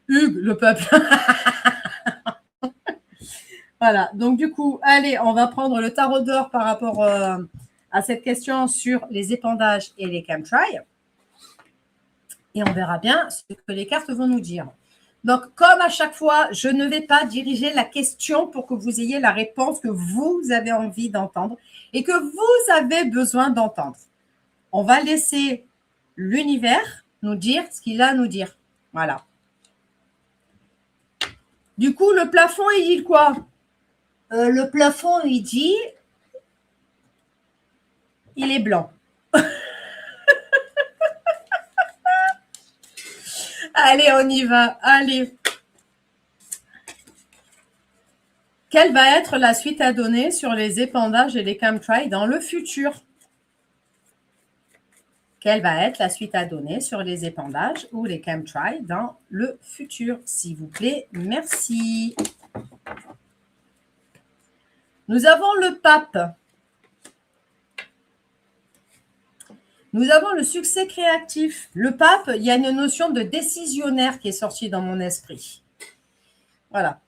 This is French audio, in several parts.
Hugues, le peuple. Voilà, donc du coup, allez, on va prendre le tarot d'or par rapport à cette question sur les épandages et les chemtrails. Et on verra bien ce que les cartes vont nous dire. Donc, comme à chaque fois, je ne vais pas diriger la question pour que vous ayez la réponse que vous avez envie d'entendre et que vous avez besoin d'entendre. On va laisser l'univers nous dire ce qu'il a à nous dire. Voilà. Du coup, le plafond, il dit quoi? Le plafond, il dit, il est blanc. Allez, on y va. Allez. Quelle va être la suite à donner sur les épandages et les chemtrails dans le futur? Quelle va être la suite à donner sur les épandages ou les chemtrails dans le futur? S'il vous plaît, merci. Nous avons le pape. Nous avons le succès créatif. Le pape, il y a une notion de décisionnaire qui est sortie dans mon esprit. Voilà.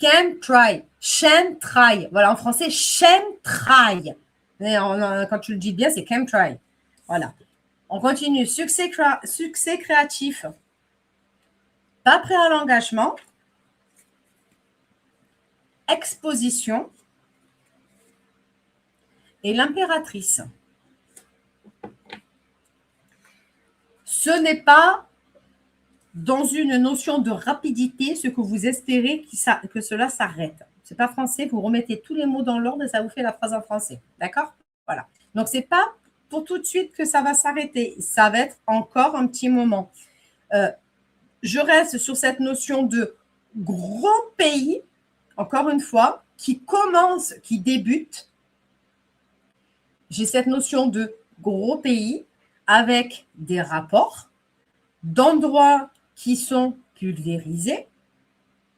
Chemtrail, chemtrail. Voilà, en français, chemtrail. Quand tu le dis bien, c'est chemtrail. Voilà. On continue. Succès créatif. Pas prêt à l'engagement. Exposition. Et l'impératrice. Ce n'est pas dans une notion de rapidité ce que vous espérez que cela s'arrête. Ce n'est pas français, vous remettez tous les mots dans l'ordre et ça vous fait la phrase en français. D'accord? Voilà. Donc, ce n'est pas pour tout de suite que ça va s'arrêter. Ça va être encore un petit moment. Je reste sur cette notion de gros pays, encore une fois, qui commence, qui débute. J'ai cette notion de gros pays avec des rapports, d'endroits qui sont pulvérisés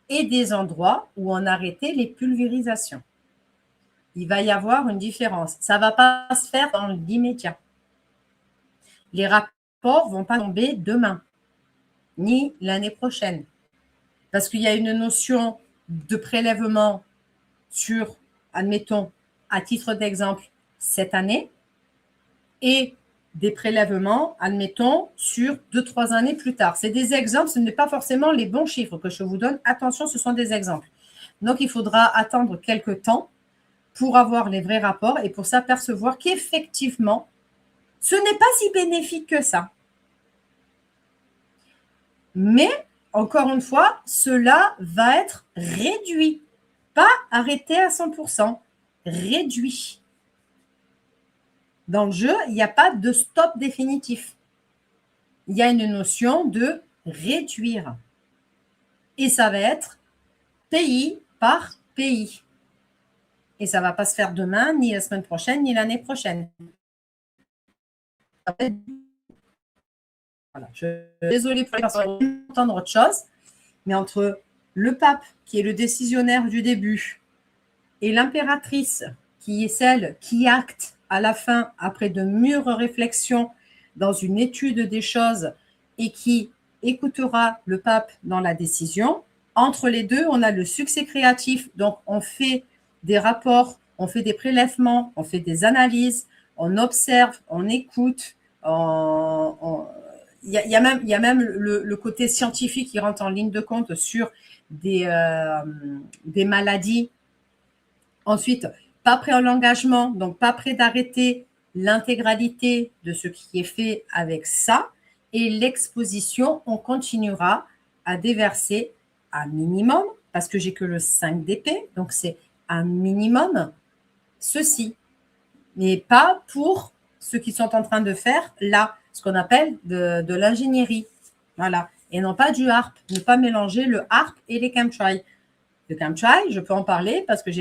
et des endroits où on a arrêté les pulvérisations. Il va y avoir une différence. Ça ne va pas se faire dans l'immédiat. Les rapports ne vont pas tomber demain, ni l'année prochaine. Parce qu'il y a une notion de prélèvement sur, admettons, à titre d'exemple, cette année, et des prélèvements, admettons, sur 2-3 années plus tard. C'est des exemples, ce n'est pas forcément les bons chiffres que je vous donne. Attention, ce sont des exemples. Donc, il faudra attendre quelques temps pour avoir les vrais rapports et pour s'apercevoir qu'effectivement, ce n'est pas si bénéfique que ça. Mais, encore une fois, cela va être réduit. Pas arrêté à 100%, réduit. Dans le jeu, il n'y a pas de stop définitif. Il y a une notion de réduire. Et ça va être pays par pays. Et ça ne va pas se faire demain, ni la semaine prochaine, ni l'année prochaine. Voilà. Je suis désolée pour les personnes qui veulent entendre autre chose, mais entre le pape, qui est le décisionnaire du début, et l'impératrice, qui est celle qui acte à la fin, après de mûres réflexions, dans une étude des choses, et qui écoutera le pape dans la décision. Entre les deux, on a le succès créatif, donc on fait des rapports, on fait des prélèvements, on fait des analyses, on observe, on écoute, il y a même le côté scientifique qui rentre en ligne de compte sur des maladies. Ensuite, pas prêt à l'engagement, donc pas prêt d'arrêter l'intégralité de ce qui est fait avec ça. Et l'exposition, on continuera à déverser un minimum, parce que j'ai que le 5 d'épée, donc c'est un minimum, ceci. Mais pas pour ceux qui sont en train de faire là, ce qu'on appelle de l'ingénierie. Voilà. Et non pas du harp. Ne pas mélanger le harp et les chemtrails. Le chemtrail, je peux en parler parce que j'ai